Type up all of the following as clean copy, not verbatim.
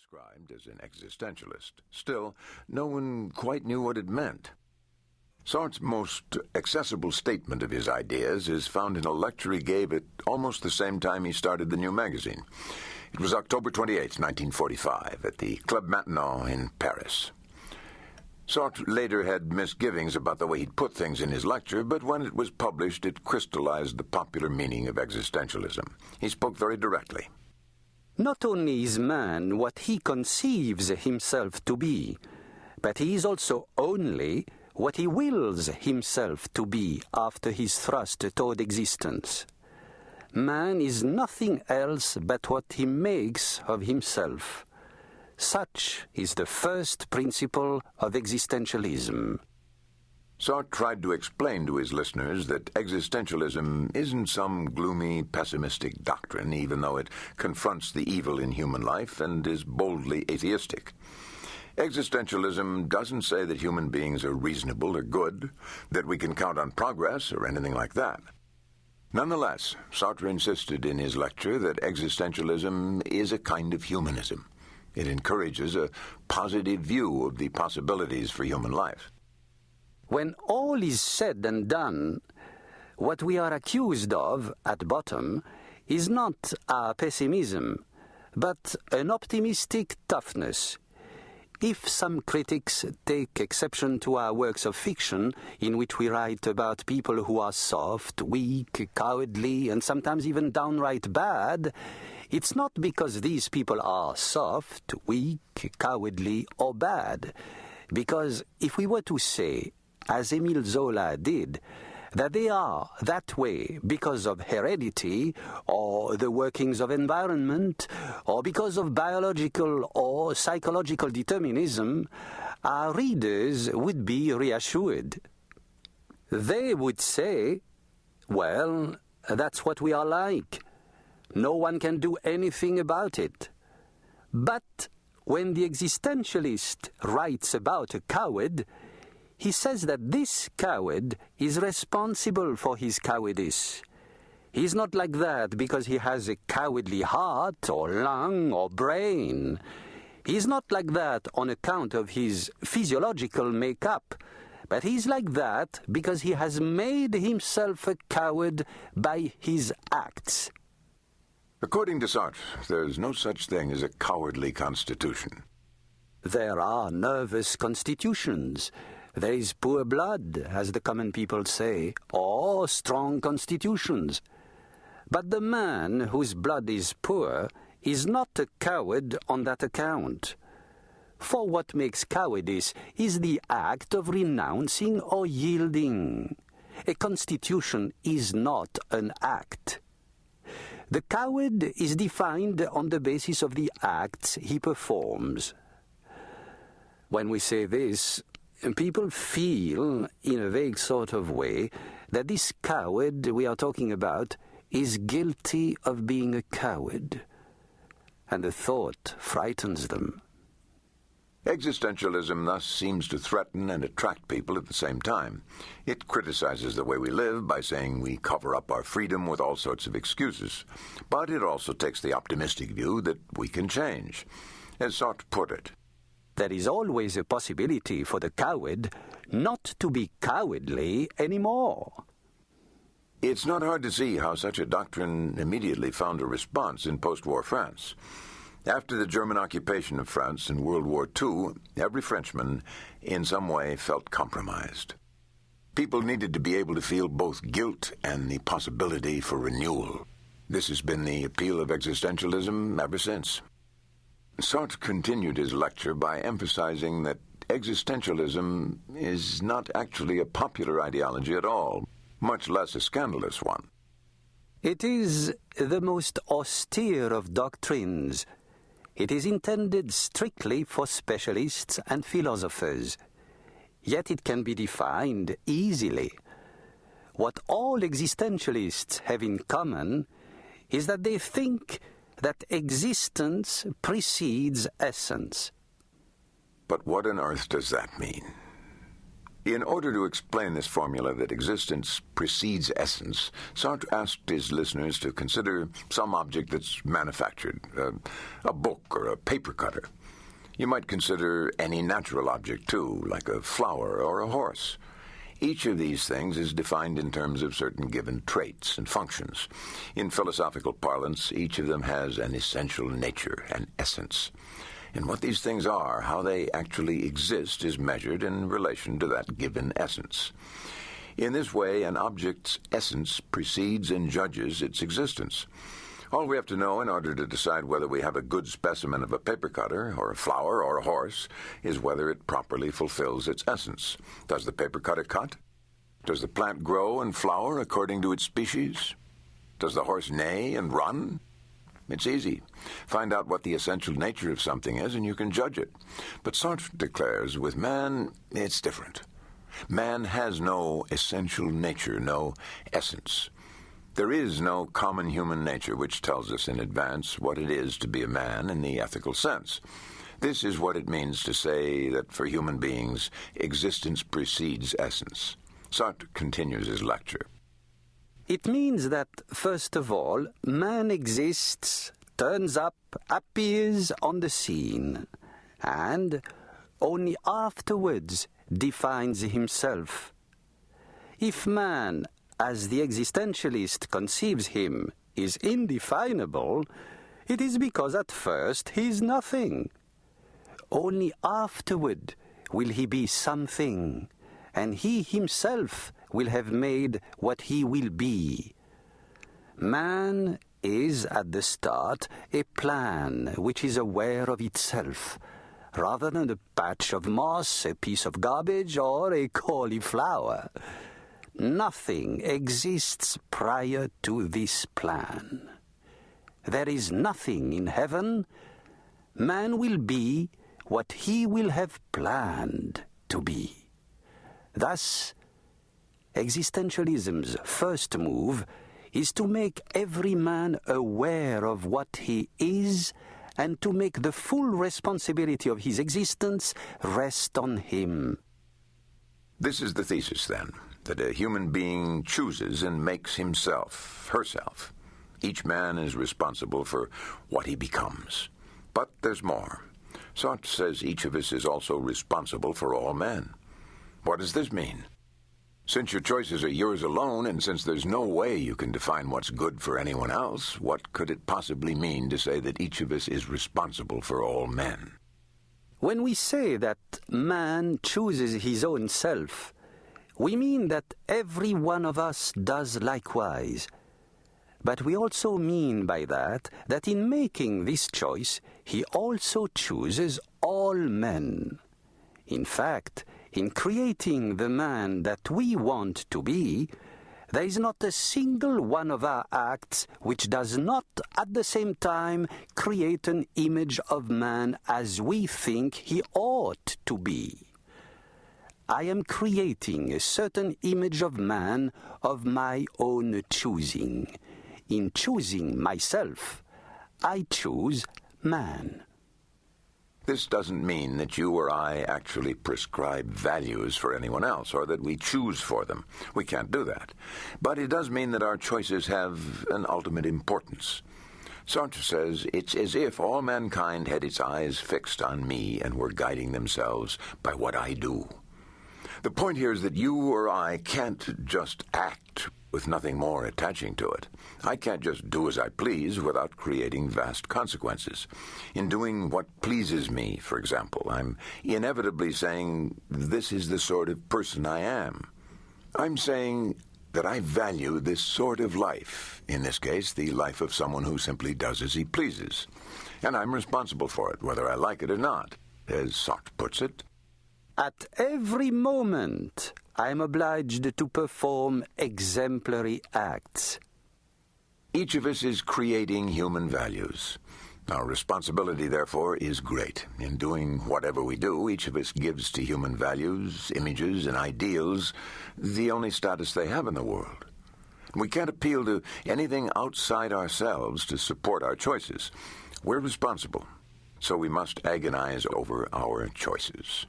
described as an existentialist. Still, no one quite knew what it meant. Sartre's most accessible statement of his ideas is found in a lecture he gave at almost the same time he started the new magazine. It was October 28, 1945, at the Club Matinal in Paris. Sartre later had misgivings about the way he'd put things in his lecture, but when it was published, it crystallized the popular meaning of existentialism. He spoke very directly. Not only is man what he conceives himself to be, but he is also only what he wills himself to be after his thrust toward existence. Man is nothing else but what he makes of himself. Such is the first principle of existentialism. Sartre tried to explain to his listeners that existentialism isn't some gloomy, pessimistic doctrine, even though it confronts the evil in human life and is boldly atheistic. Existentialism doesn't say that human beings are reasonable or good, that we can count on progress or anything like that. Nonetheless, Sartre insisted in his lecture that existentialism is a kind of humanism. It encourages a positive view of the possibilities for human life. When all is said and done, what we are accused of, at bottom, is not our pessimism, but an optimistic toughness. If some critics take exception to our works of fiction, in which we write about people who are soft, weak, cowardly, and sometimes even downright bad, it's not because these people are soft, weak, cowardly, or bad. Because if we were to say, as Émile Zola did, that they are that way because of heredity, or the workings of environment, or because of biological or psychological determinism, our readers would be reassured. They would say, well, that's what we are like. No one can do anything about it. But when the existentialist writes about a coward, he says that this coward is responsible for his cowardice. He's not like that because he has a cowardly heart or lung or brain. He's not like that on account of his physiological makeup, but he's like that because he has made himself a coward by his acts. According to Sartre, there's no such thing as a cowardly constitution. There are nervous constitutions. There is poor blood, as the common people say, or strong constitutions. But the man whose blood is poor is not a coward on that account. For what makes cowardice is the act of renouncing or yielding. A constitution is not an act. The coward is defined on the basis of the acts he performs. When we say this, people feel, in a vague sort of way, that this coward we are talking about is guilty of being a coward, and the thought frightens them. Existentialism thus seems to threaten and attract people at the same time. It criticizes the way we live by saying we cover up our freedom with all sorts of excuses, but it also takes the optimistic view that we can change. As Sartre put it, there is always a possibility for the coward not to be cowardly anymore. It's not hard to see how such a doctrine immediately found a response in post-war France. After the German occupation of France in World War II, every Frenchman in some way felt compromised. People needed to be able to feel both guilt and the possibility for renewal. This has been the appeal of existentialism ever since. Sartre continued his lecture by emphasizing that existentialism is not actually a popular ideology at all, much less a scandalous one. It is the most austere of doctrines. It is intended strictly for specialists and philosophers, yet it can be defined easily. What all existentialists have in common is that they think that existence precedes essence. But what on earth does that mean? In order to explain this formula that existence precedes essence, Sartre asked his listeners to consider some object that's manufactured, a book or a paper cutter. You might consider any natural object, too, like a flower or a horse. Each of these things is defined in terms of certain given traits and functions. In philosophical parlance, each of them has an essential nature, an essence. And what these things are, how they actually exist, is measured in relation to that given essence. In this way, an object's essence precedes and judges its existence. All we have to know in order to decide whether we have a good specimen of a paper cutter, or a flower, or a horse, is whether it properly fulfills its essence. Does the paper cutter cut? Does the plant grow and flower according to its species? Does the horse neigh and run? It's easy. Find out what the essential nature of something is, and you can judge it. But Sartre declares, with man, it's different. Man has no essential nature, no essence. There is no common human nature which tells us in advance what it is to be a man in the ethical sense. This is what it means to say that for human beings, existence precedes essence. Sartre continues his lecture. It means that, first of all, man exists, turns up, appears on the scene, and only afterwards defines himself. If man, as the existentialist conceives him, is indefinable, it is because at first he is nothing. Only afterward will he be something, and he himself will have made what he will be. Man is at the start a plan which is aware of itself, rather than a patch of moss, a piece of garbage, or a cauliflower. Nothing exists prior to this plan. There is nothing in heaven. Man will be what he will have planned to be. Thus, existentialism's first move is to make every man aware of what he is and to make the full responsibility of his existence rest on him. This is the thesis, then, that a human being chooses and makes himself, herself. Each man is responsible for what he becomes. But there's more. Sartre says each of us is also responsible for all men. What does this mean? Since your choices are yours alone, and since there's no way you can define what's good for anyone else, what could it possibly mean to say that each of us is responsible for all men? When we say that man chooses his own self, we mean that every one of us does likewise. But we also mean by that in making this choice, he also chooses all men. In fact, in creating the man that we want to be, there is not a single one of our acts which does not at the same time create an image of man as we think he ought to be. I am creating a certain image of man of my own choosing. In choosing myself, I choose man. This doesn't mean that you or I actually prescribe values for anyone else, or that we choose for them. We can't do that. But it does mean that our choices have an ultimate importance. Sartre says it's as if all mankind had its eyes fixed on me and were guiding themselves by what I do. The point here is that you or I can't just act with nothing more attaching to it. I can't just do as I please without creating vast consequences. In doing what pleases me, for example, I'm inevitably saying, this is the sort of person I am. I'm saying that I value this sort of life, in this case, the life of someone who simply does as he pleases. And I'm responsible for it, whether I like it or not, as Sartre puts it. At every moment, I am obliged to perform exemplary acts. Each of us is creating human values. Our responsibility, therefore, is great. In doing whatever we do, each of us gives to human values, images, and ideals the only status they have in the world. We can't appeal to anything outside ourselves to support our choices. We're responsible, so we must agonize over our choices.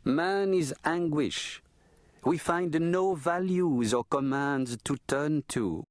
Man is anguish, we find no values or commands to turn to.